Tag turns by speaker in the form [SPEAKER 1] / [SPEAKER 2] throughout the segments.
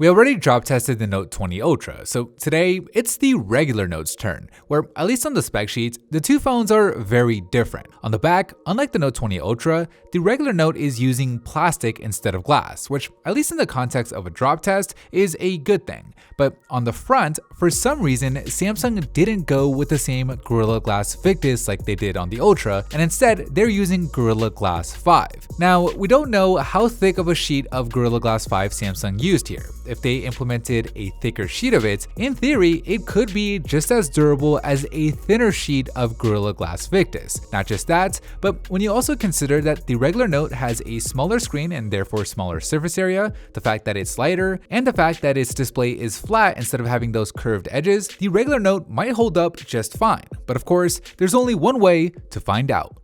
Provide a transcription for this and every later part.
[SPEAKER 1] We already drop tested the Note 20 Ultra, so today it's the regular Note's turn, where at least on the spec sheets, the two phones are very different. On the back, unlike the Note 20 Ultra, the regular Note is using plastic instead of glass, which at least in the context of a drop test is a good thing. But on the front, for some reason, Samsung didn't go with the same Gorilla Glass Victus like they did on the Ultra, and instead they're using Gorilla Glass 5. Now, we don't know how thick of a sheet of Gorilla Glass 5 Samsung used here. If they implemented a thicker sheet of it, in theory, it could be just as durable as a thinner sheet of Gorilla Glass Victus. Not just that, but when you also consider that the regular Note has a smaller screen and therefore smaller surface area, the fact that it's lighter, and the fact that its display is flat instead of having those curved edges, the regular Note might hold up just fine. But of course, there's only one way to find out.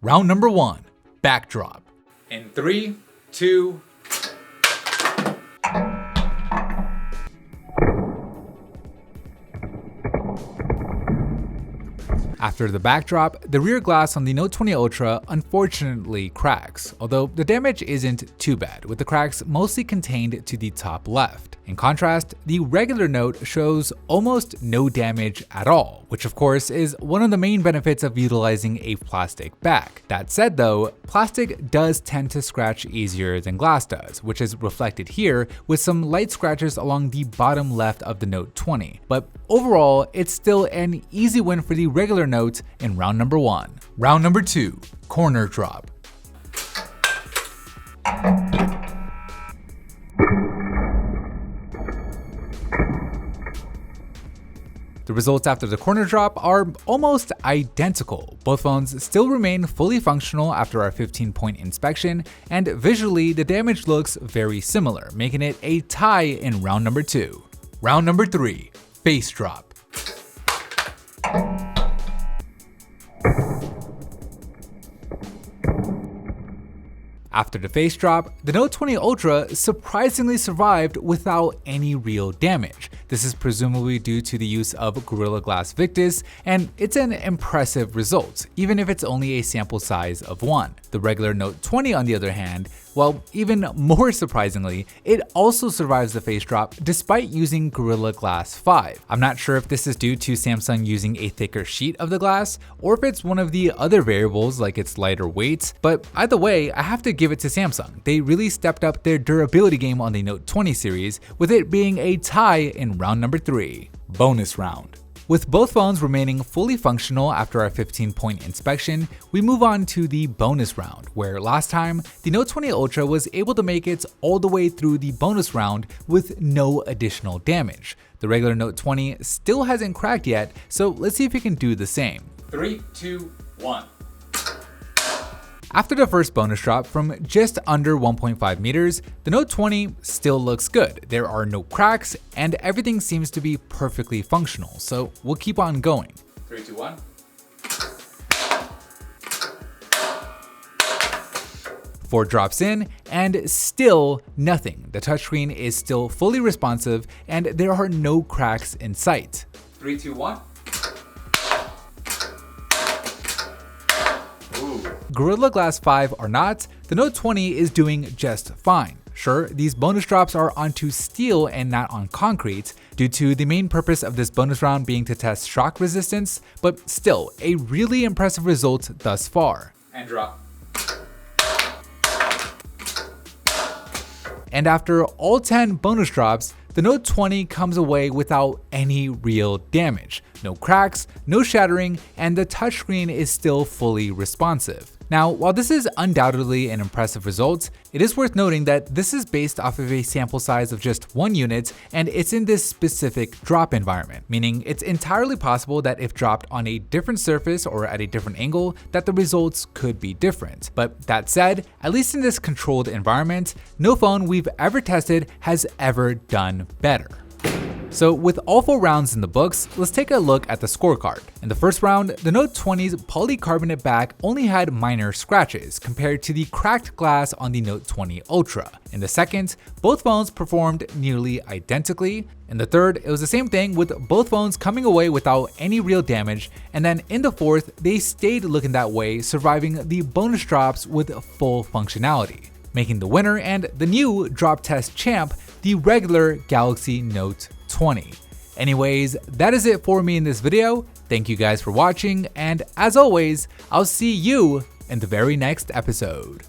[SPEAKER 1] Round number 1, backdrop. In 3, 2, After the backdrop, the rear glass on the Note 20 Ultra unfortunately cracks, although the damage isn't too bad, with the cracks mostly contained to the top left. In contrast, the regular Note shows almost no damage at all, which of course is one of the main benefits of utilizing a plastic back. That said though, plastic does tend to scratch easier than glass does, which is reflected here with some light scratches along the bottom left of the Note 20. But overall, it's still an easy win for the regular Note in round number 1. Round number 2, corner drop. The results after the corner drop are almost identical. Both phones still remain fully functional after our 15-point inspection, and visually the damage looks very similar, making it a tie in round number 2. Round number 3, face drop. After the face drop, the Note 20 Ultra surprisingly survived without any real damage. This is presumably due to the use of Gorilla Glass Victus, and it's an impressive result, even if it's only a sample size of 1. The regular Note 20, on the other hand, well, even more surprisingly, it also survives the face drop despite using Gorilla Glass 5. I'm not sure if this is due to Samsung using a thicker sheet of the glass, or if it's one of the other variables like its lighter weight, but either way, I have to give it to Samsung. They really stepped up their durability game on the Note 20 series, with it being a tie in round number 3, bonus round. With both phones remaining fully functional after our 15-point inspection, we move on to the bonus round, where last time, the Note 20 Ultra was able to make it all the way through the bonus round with no additional damage. The regular Note 20 still hasn't cracked yet, so let's see if it can do the same. 3, 2, 1. After the first bonus drop from just under 1.5 meters, the Note 20 still looks good. There are no cracks, and everything seems to be perfectly functional, so we'll keep on going. 3, 2, 1. Four drops in, and still nothing. The touchscreen is still fully responsive, and there are no cracks in sight. 3, 2, 1. Gorilla Glass 5 or not, the Note 20 is doing just fine. Sure, these bonus drops are onto steel and not on concrete, due to the main purpose of this bonus round being to test shock resistance, but still, a really impressive result thus far. And drop. And after all 10 bonus drops, the Note 20 comes away without any real damage. No cracks, no shattering, and the touchscreen is still fully responsive. Now, while this is undoubtedly an impressive result, it is worth noting that this is based off of a sample size of just 1 unit, and it's in this specific drop environment, meaning it's entirely possible that if dropped on a different surface or at a different angle, that the results could be different. But that said, at least in this controlled environment, no phone we've ever tested has ever done better. So with all 4 rounds in the books, let's take a look at the scorecard. In the first round, the Note 20's polycarbonate back only had minor scratches compared to the cracked glass on the Note 20 Ultra. In the second, both phones performed nearly identically. In the third, it was the same thing with both phones coming away without any real damage, and then in the fourth, they stayed looking that way, surviving the bonus drops with full functionality, making the winner and the new drop test champ the regular Galaxy Note 20. Anyways, that is it for me in this video. Thank you guys for watching, and as always, I'll see you in the very next episode.